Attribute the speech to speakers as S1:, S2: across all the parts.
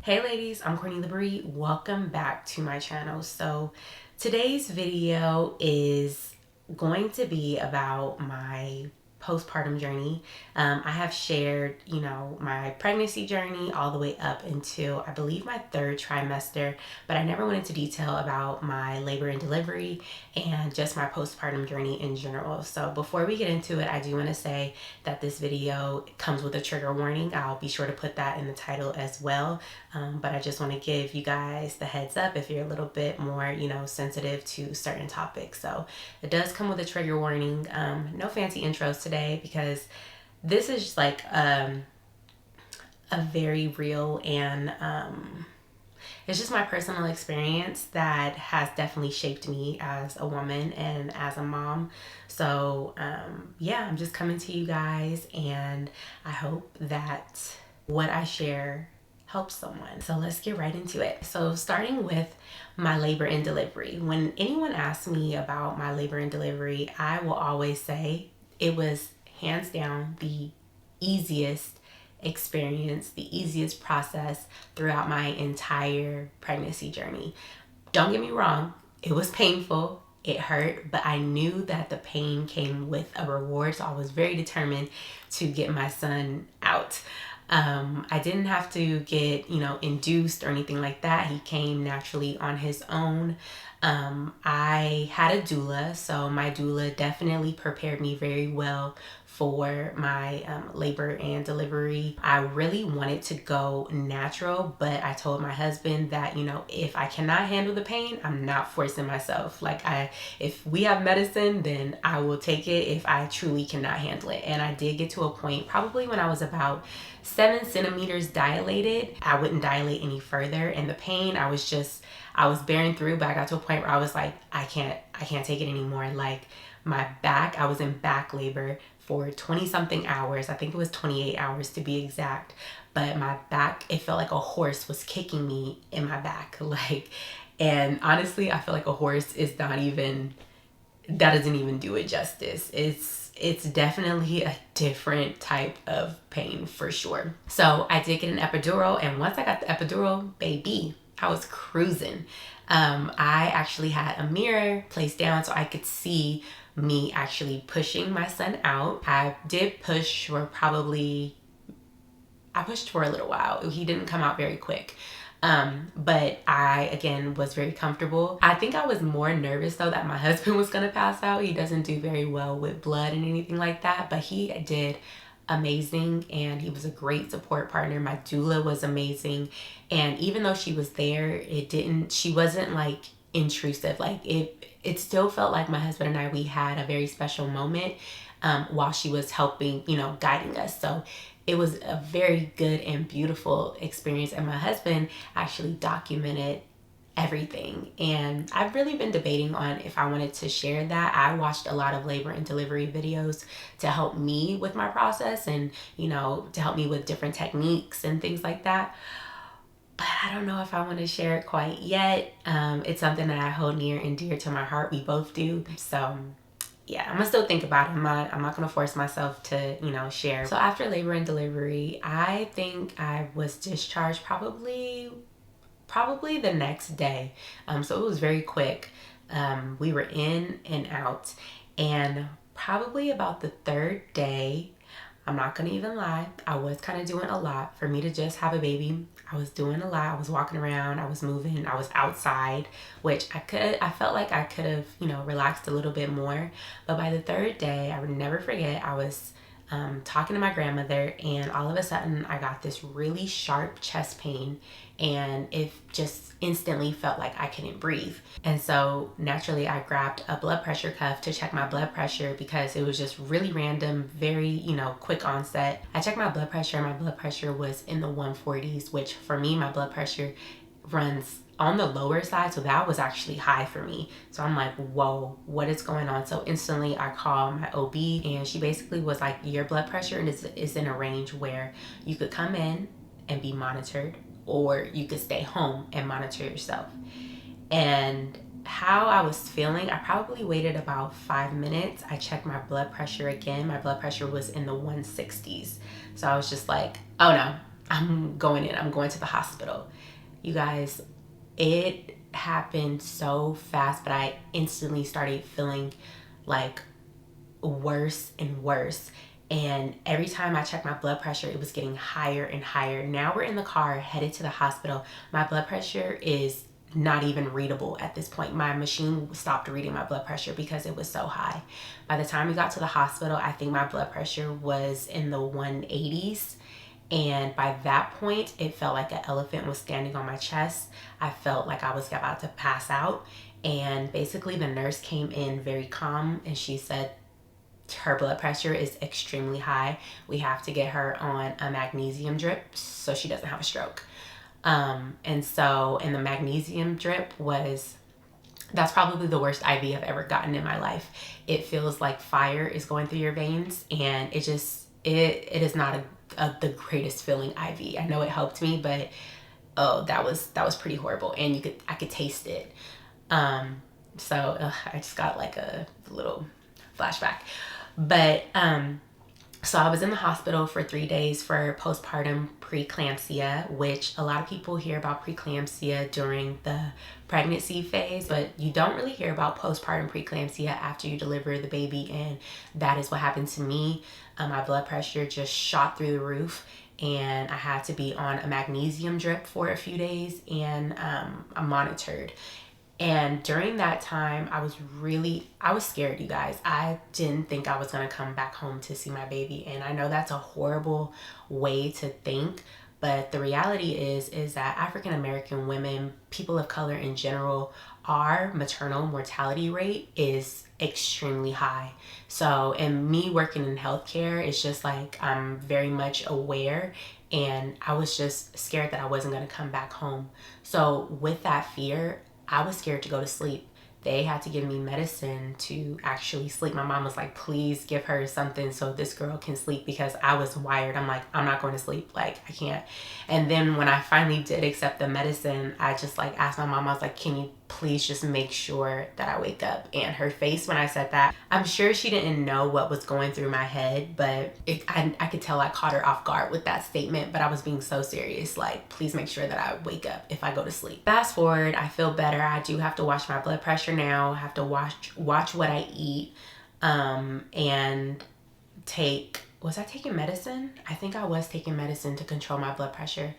S1: Hey ladies, I'm Courtney Labree. Welcome back to my channel. So today's video is going to be about my postpartum journey. I have shared, my pregnancy journey all the way up until I believe my third trimester, but I never went into detail about my labor and delivery and just my postpartum journey in general. So before we get into it, I do want to say that this video comes with a trigger warning. I'll be sure to put that in the title as well. But I just want to give you guys the heads up if you're a little bit more, sensitive to certain topics. So it does come with a trigger warning. No fancy intros today because this is just like a very real and it's just my personal experience that has definitely shaped me as a woman and as a mom. So yeah, I'm just coming to you guys and I hope that what I share helps someone. So let's get right into it. So starting with my labor and delivery. When anyone asks me about my labor and delivery, I will always say it was hands down the easiest experience, the easiest process throughout my entire pregnancy journey. Don't get me wrong, it was painful, it hurt, but I knew that the pain came with a reward, so I was very determined to get my son out. I didn't have to get, induced or anything like that. He came naturally on his own. I had a doula, so my doula definitely prepared me very well for my labor and delivery. I really wanted to go natural, but I told my husband that, if I cannot handle the pain, I'm not forcing myself. If we have medicine, then I will take it if I truly cannot handle it. And I did get to a point probably when I was about 7 centimeters dilated. I wouldn't dilate any further, and the pain, I was bearing through, but I got to a point where I was like, I can't take it anymore. Like my back, I was in back labor for 20 something hours. I think it was 28 hours to be exact. But my back, it felt like a horse was kicking me in my back. And honestly, I feel like a horse is that doesn't even do it justice. It's definitely a different type of pain for sure. So I did get an epidural, and once I got the epidural, baby, I was cruising. I actually had a mirror placed down so I could see me actually pushing my son out. I pushed for a little while. He didn't come out very quick. But I, again, was very comfortable. I think I was more nervous though that my husband was gonna pass out. He doesn't do very well with blood and anything like that, but he did amazing and he was a great support partner. My doula was amazing. And even though she was there, she wasn't like intrusive. It still felt like my husband and I, we had a very special moment while she was helping, guiding us. So it was a very good and beautiful experience, and my husband actually documented everything. And I've really been debating on if I wanted to share that. I watched a lot of labor and delivery videos to help me with my process and, to help me with different techniques and things like that. But I don't know if I want to share it quite yet. It's something that I hold near and dear to my heart. We both do. So yeah, I'm gonna still think about it. I'm not gonna force myself to, share. So after labor and delivery, I think I was discharged probably the next day. So it was very quick. We were in and out, and probably about the third day, I'm not gonna even lie, I was kind of doing a lot. For me to just have a baby, I was doing a lot. I was walking around, I was moving, I was outside, which I felt like I could have, relaxed a little bit more. But by the third day, I would never forget, I was talking to my grandmother, and all of a sudden I got this really sharp chest pain, and it just instantly felt like I couldn't breathe. And so naturally I grabbed a blood pressure cuff to check my blood pressure because it was just really random, very, quick onset. I checked my blood pressure, and my blood pressure was in the 140s, which for me, my blood pressure runs on the lower side, so that was actually high for me. So I'm like, whoa, what is going on? So instantly I call my OB, and she basically was like, your blood pressure is in a range where you could come in and be monitored, or you could stay home and monitor yourself. And how I was feeling, I probably waited about 5 minutes. I checked my blood pressure again. My blood pressure was in the 160s. So I was just like, oh no, I'm going in. I'm going to the hospital. You guys, it happened so fast, but I instantly started feeling like worse and worse. And every time I checked my blood pressure, it was getting higher and higher. Now we're in the car headed to the hospital. My blood pressure is not even readable at this point. My machine stopped reading my blood pressure because it was so high. By the time we got to the hospital, I think my blood pressure was in the 180s. And by that point, it felt like an elephant was standing on my chest. I felt like I was about to pass out. And basically the nurse came in very calm and she said, her blood pressure is extremely high. We have to get her on a magnesium drip so she doesn't have a stroke. And the magnesium drip that's probably the worst IV I've ever gotten in my life. It feels like fire is going through your veins, and it is not the greatest feeling IV. I know it helped me, but oh, that was pretty horrible, and I could taste it. I just got like a little flashback. But so I was in the hospital for 3 days for postpartum preeclampsia, which a lot of people hear about preeclampsia during the pregnancy phase, but you don't really hear about postpartum preeclampsia after you deliver the baby, and that is what happened to me. My blood pressure just shot through the roof, and I had to be on a magnesium drip for a few days, and I'm monitored. And during that time, I was scared, you guys. I didn't think I was going to come back home to see my baby. And I know that's a horrible way to think, but the reality is that African American women, people of color in general, our maternal mortality rate is extremely high. So, and me working in healthcare, it's just like I'm very much aware, and I was just scared that I wasn't going to come back home. So with that fear, I was scared to go to sleep. They had to give me medicine to actually sleep. My mom was like, please give her something so this girl can sleep, because I was wired. I'm like, I'm not going to sleep. Like, I can't. And then when I finally did accept the medicine, I just like asked my mom, I was like, can you please just make sure that I wake up? And her face when I said that, I'm sure she didn't know what was going through my head, but I could tell I caught her off guard with that statement, but I was being so serious. Like, please make sure that I wake up if I go to sleep. Fast forward, I feel better. I do have to watch my blood pressure now. I have to watch what I eat, and was I taking medicine? I think I was taking medicine to control my blood pressure.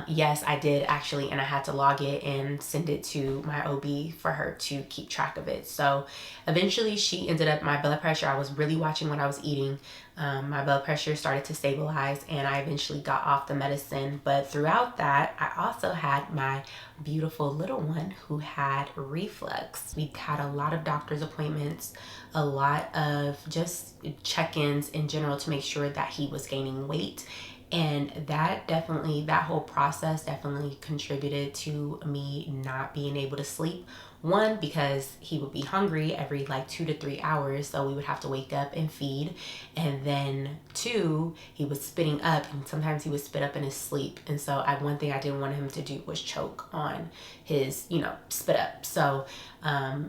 S1: Yes, I did actually, and I had to log it and send it to my OB for her to keep track of it. So eventually she ended up, my blood pressure, I was really watching what I was eating. My blood pressure started to stabilize, and I eventually got off the medicine. But throughout that, I also had my beautiful little one who had reflux. We had a lot of doctor's appointments, a lot of just check-ins in general to make sure that he was gaining weight. And that whole process definitely contributed to me not being able to sleep. One, because he would be hungry every like 2 to 3 hours, so we would have to wake up and feed. And then two, he was spitting up, and sometimes he would spit up in his sleep. And so one thing I didn't want him to do was choke on his, spit up. So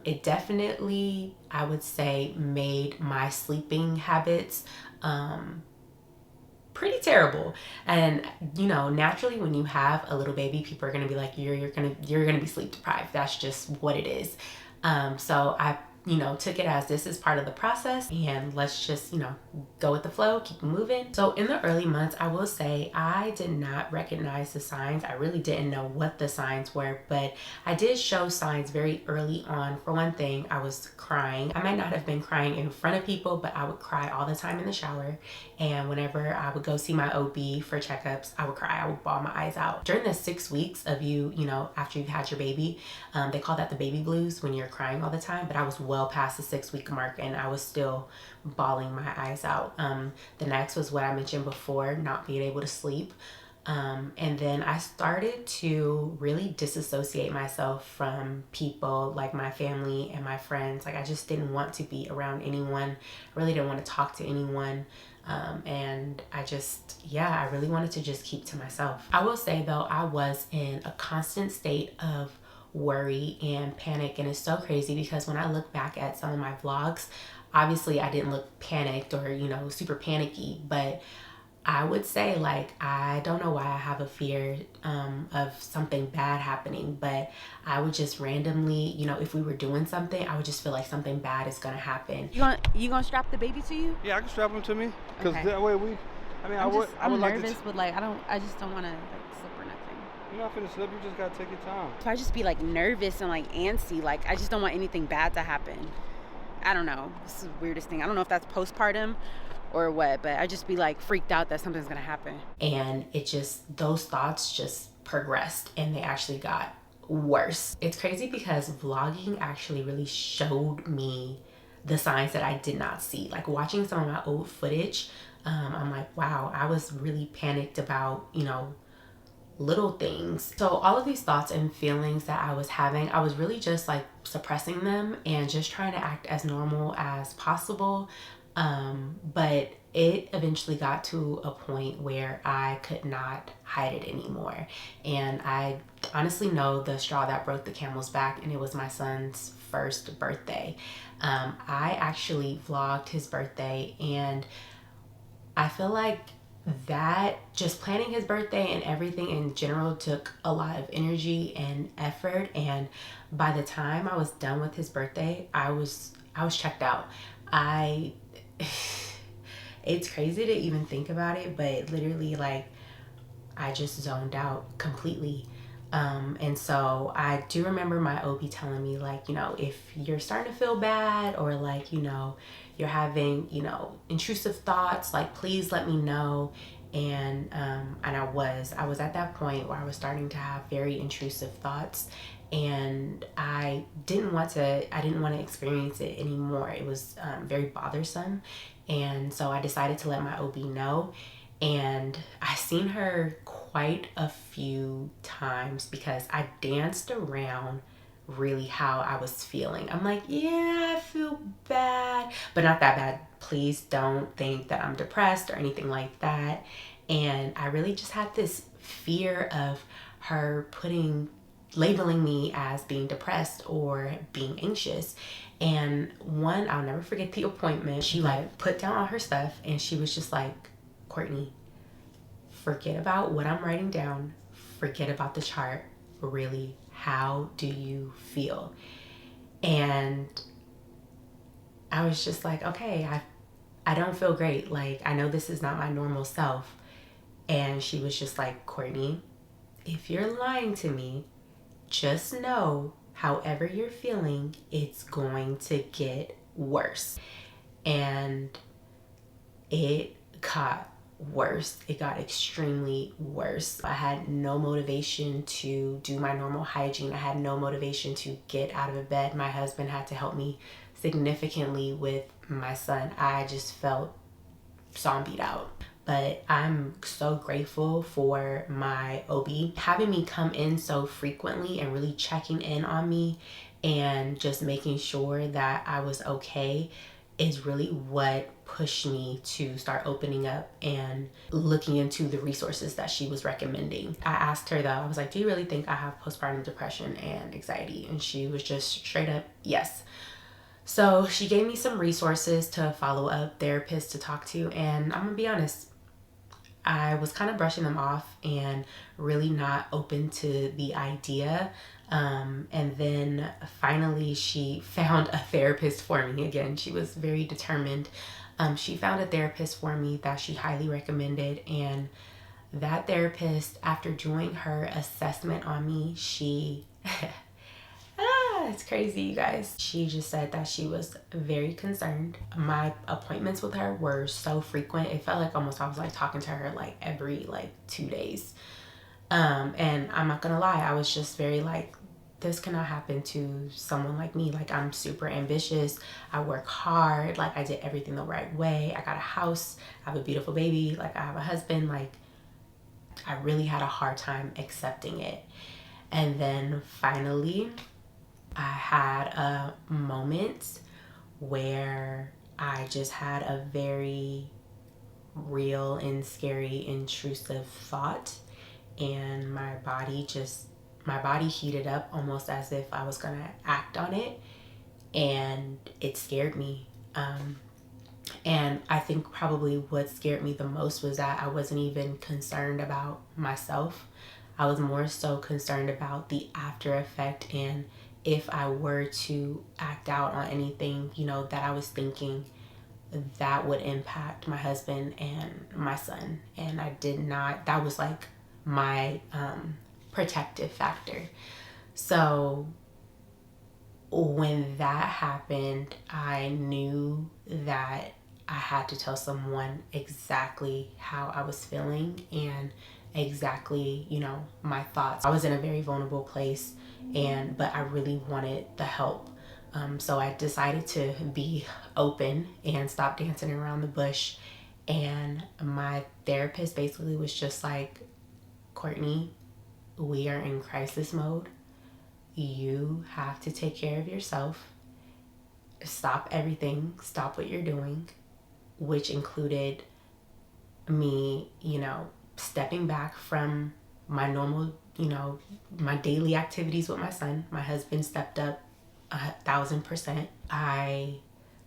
S1: it definitely, I would say, made my sleeping habits pretty terrible. And naturally when you have a little baby, people are gonna be like, you're gonna be sleep deprived. That's just what it is. So I took it as this is part of the process, and let's just go with the flow, keep moving. So in the early months, I will say I did not recognize the signs. I really didn't know what the signs were, but I did show signs very early on. For one thing, I was crying. I might not have been crying in front of people, but I would cry all the time in the shower. And whenever I would go see my OB for checkups, I would cry. I would bawl my eyes out. During the 6 weeks of after you've had your baby, they call that the baby blues, when you're crying all the time, but I was well past the 6-week mark and I was still bawling my eyes out. The next was what I mentioned before, not being able to sleep. And then I started to really disassociate myself from people like my family and my friends. Like, I just didn't want to be around anyone. I really didn't want to talk to anyone. And I really wanted to just keep to myself. I will say though, I was in a constant state of worry and panic, and it's so crazy because when I look back at some of my vlogs, obviously I didn't look panicked or super panicky, but I would say, like, I don't know why I have a fear of something bad happening, but I would just randomly, you know, if we were doing something, I would just feel like something bad is gonna happen.
S2: You gonna strap the baby to you?
S3: Yeah, I can strap him to me, because
S2: Okay.
S3: that way I would like to.
S2: Nervous, but like I just don't want to like slip or nothing.
S3: You're not finna slip. You just gotta take your time.
S2: So I just be like nervous and like antsy. Like I just don't want anything bad to happen. I don't know. This is the weirdest thing. I don't know if that's postpartum or what, but I just be like freaked out that something's gonna happen.
S1: And it just, those thoughts just progressed and they actually got worse. It's crazy because vlogging actually really showed me the signs that I did not see. Like watching some of my old footage, I'm like, wow, I was really panicked about, you know, little things. So all of these thoughts and feelings that I was having, I was really just like suppressing them and just trying to act as normal as possible. But it eventually got to a point where I could not hide it anymore. And I honestly know the straw that broke the camel's back, and it was my son's first birthday. I actually vlogged his birthday, and I feel like that just planning his birthday and everything in general took a lot of energy and effort. And by the time I was done with his birthday, I was checked out. It's crazy to even think about it, but literally, like, I just zoned out completely. And so I do remember my OB telling me, like, you know, if you're starting to feel bad or like, you know, you're having, you know, intrusive thoughts, like, please let me know. And I was at that point where I was starting to have very intrusive thoughts, and I didn't want to experience it anymore. It was very bothersome. And so I decided to let my OB know. And I seen her quite a few times because I danced around really how I was feeling. I'm like, yeah, I feel bad, but not that bad. Please don't think that I'm depressed or anything like that. And I really just had this fear of her labeling me as being depressed or being anxious. And one, I'll never forget the appointment. She like put down all her stuff and she was just like, Courtney, forget about what I'm writing down. Forget about the chart. Really, how do you feel? And I was just like, okay, I don't feel great. Like, I know this is not my normal self. And she was just like, Courtney, if you're lying to me, just know however you're feeling, it's going to get worse. And it got worse. It got extremely worse. I had no motivation to do my normal hygiene. I had no motivation to get out of bed. My husband had to help me significantly with my son. I just felt zombied out. But I'm so grateful for my OB having me come in so frequently and really checking in on me and just making sure that I was okay is really what pushed me to start opening up and looking into the resources that she was recommending. I asked her though, I was like, do you really think I have postpartum depression and anxiety? And she was just straight up, yes. So she gave me some resources to follow up, therapists to talk to, and I'm gonna be honest, I was kind of brushing them off and really not open to the idea. And then finally she found a therapist for me. Again, she was very determined. She found a therapist for me that she highly recommended. And that therapist, after doing her assessment on me, she it's crazy, you guys. She just said that she was very concerned. My appointments with her were so frequent. It felt like almost I was like talking to her like every like 2 days. And I'm not gonna lie, I was just very like, this cannot happen to someone like me. Like, I'm super ambitious. I work hard. Like, I did everything the right way. I got a house. I have a beautiful baby. Like, I have a husband. Like, I really had a hard time accepting it. And then finally, I had a moment where I just had a very real and scary intrusive thought, and my body heated up almost as if I was gonna act on it, and it scared me. And I think probably what scared me the most was that I wasn't even concerned about myself. I was more so concerned about the after effect, and if I were to act out on anything, that I was thinking, that would impact my husband and my son. And I did not, that was like my protective factor. So when that happened, I knew that I had to tell someone exactly how I was feeling and exactly, my thoughts. I was in a very vulnerable place, but I really wanted the help. So I decided to be open and stop dancing around the bush. And my therapist basically was just like, Courtney, we are in crisis mode. You have to take care of yourself. Stop everything. Stop what you're doing, which included me, stepping back from my normal, my daily activities with my son. My husband stepped up 1,000%. I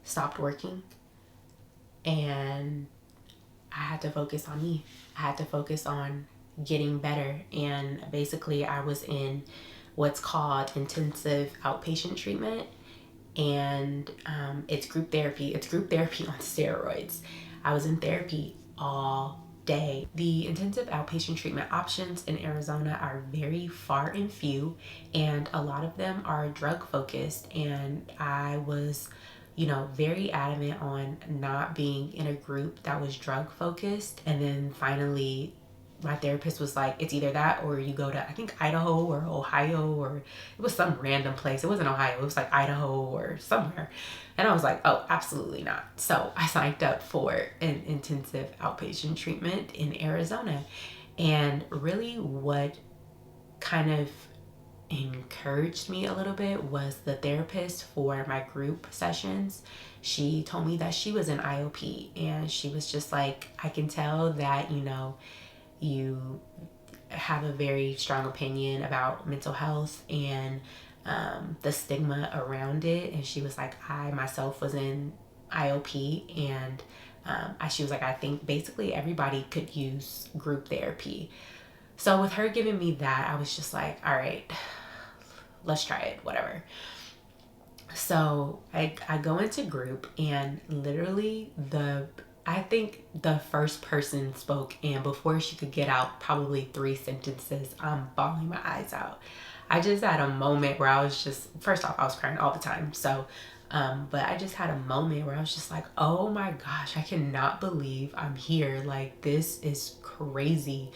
S1: stopped working, and I had to focus on me. I had to focus on getting better. And basically, I was in what's called intensive outpatient treatment, and it's group therapy. It's group therapy on steroids. I was in therapy all day. The intensive outpatient treatment options in Arizona are very far and few, and a lot of them are drug focused. And I was, very adamant on not being in a group that was drug focused. And then finally, my therapist was like, it's either that or you go to, I think, Idaho or Ohio, or it was some random place. It wasn't Ohio. It was like Idaho or somewhere. And I was like, oh, absolutely not. So I signed up for an intensive outpatient treatment in Arizona. And really what kind of encouraged me a little bit was the therapist for my group sessions. She told me that she was an IOP, and she was just like, I can tell that, you have a very strong opinion about mental health and the stigma around it. And she was like, I myself was in IOP, and she was like, I think basically everybody could use group therapy. So with her giving me that, I was just like, all right, let's try it, whatever. So I go into group, and literally I think the first person spoke, and before she could get out probably 3 sentences, I'm bawling my eyes out. I just had a moment where I was just, first off, I was crying all the time. So, but I just had a moment where I was just like, oh my gosh, I cannot believe I'm here. Like, this is crazy.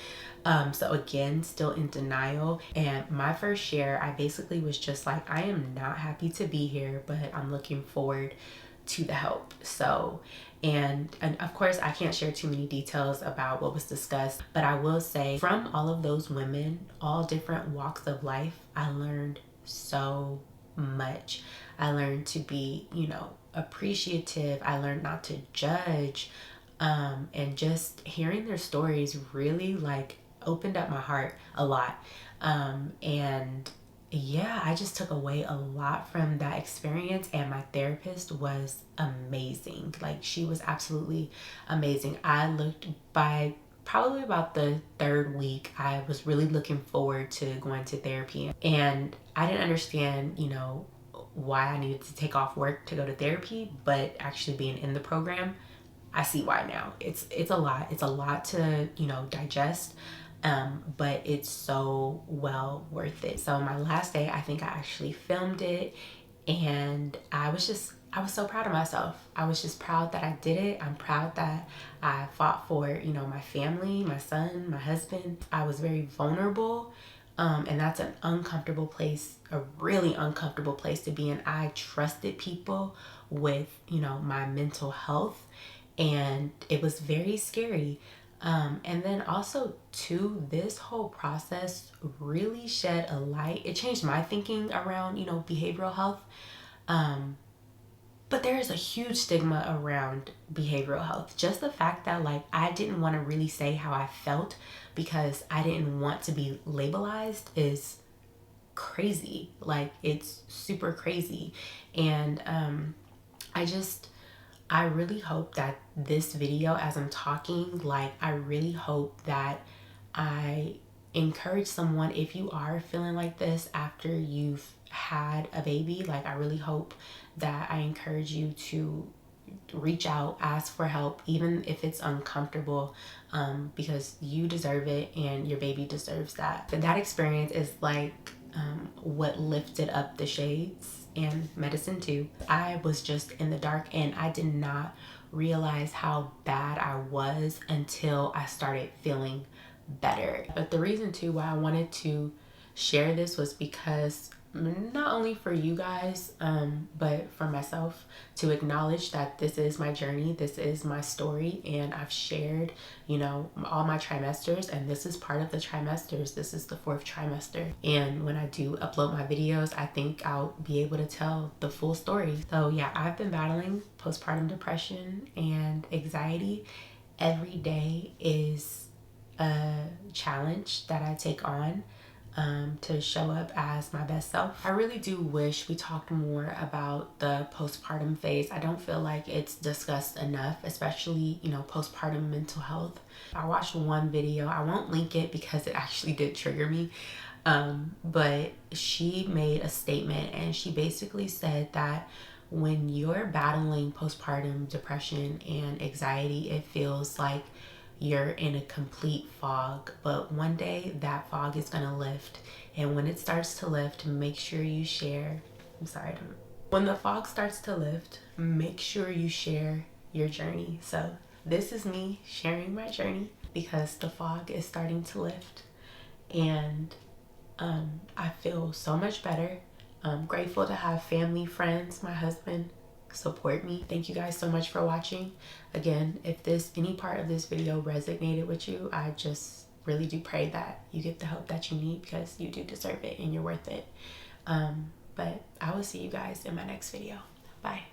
S1: So again, still in denial. And my first share, I basically was just like, I am not happy to be here, but I'm looking forward to the help. So, and of course, I can't share too many details about what was discussed, but I will say from all of those women, all different walks of life, I learned so much. I learned to be, appreciative. I learned not to judge. And just hearing their stories really like opened up my heart a lot. And yeah, I just took away a lot from that experience, and my therapist was amazing. Like, she was absolutely amazing. I looked by probably about the 3rd week, I was really looking forward to going to therapy, and I didn't understand, why I needed to take off work to go to therapy, but actually being in the program, I see why now. It's a lot. It's a lot to, digest. But it's so well worth it. So my last day, I think I actually filmed it, and I was so proud of myself. I was just proud that I did it. I'm proud that I fought for, my family, my son, my husband. I was very vulnerable. And that's an uncomfortable place, a really uncomfortable place to be in. I trusted people with, my mental health, and it was very scary. And then also too, this whole process really shed a light. It changed my thinking around, behavioral health. But there is a huge stigma around behavioral health. Just the fact that like I didn't want to really say how I felt because I didn't want to be labelized is crazy. Like, it's super crazy. And I just I really hope that this video, as I'm talking, like, I really hope that I encourage someone, if you are feeling like this after you've had a baby, like, I really hope that I encourage you to reach out, ask for help, even if it's uncomfortable, because you deserve it and your baby deserves that. But that experience is like what lifted up the shades, and medicine too. I was just in the dark and I did not realize how bad I was until I started feeling better. But the reason too why I wanted to share this was because not only for you guys, but for myself, to acknowledge that this is my journey, this is my story, and I've shared, you know, all my trimesters, and this is part of the trimesters. This is the 4th trimester, and when I do upload my videos, I think I'll be able to tell the full story. So yeah, I've been battling postpartum depression and anxiety. Every day is a challenge that I take on, to show up as my best self. I really do wish we talked more about the postpartum phase. I don't feel like it's discussed enough, especially, you know, postpartum mental health. I watched one video, I won't link it because it actually did trigger me, but she made a statement and she basically said that when you're battling postpartum depression and anxiety, it feels like you're in a complete fog, but one day that fog is gonna lift. And when it starts to lift, make sure you share. When the fog starts to lift, make sure you share your journey. So this is me sharing my journey because the fog is starting to lift, and I feel so much better. I'm grateful to have family, friends, my husband support me. Thank you guys so much for watching. Again, if any part of this video resonated with you, I just really do pray that you get the help that you need, because you do deserve it and you're worth it. But I will see you guys in my next video. Bye.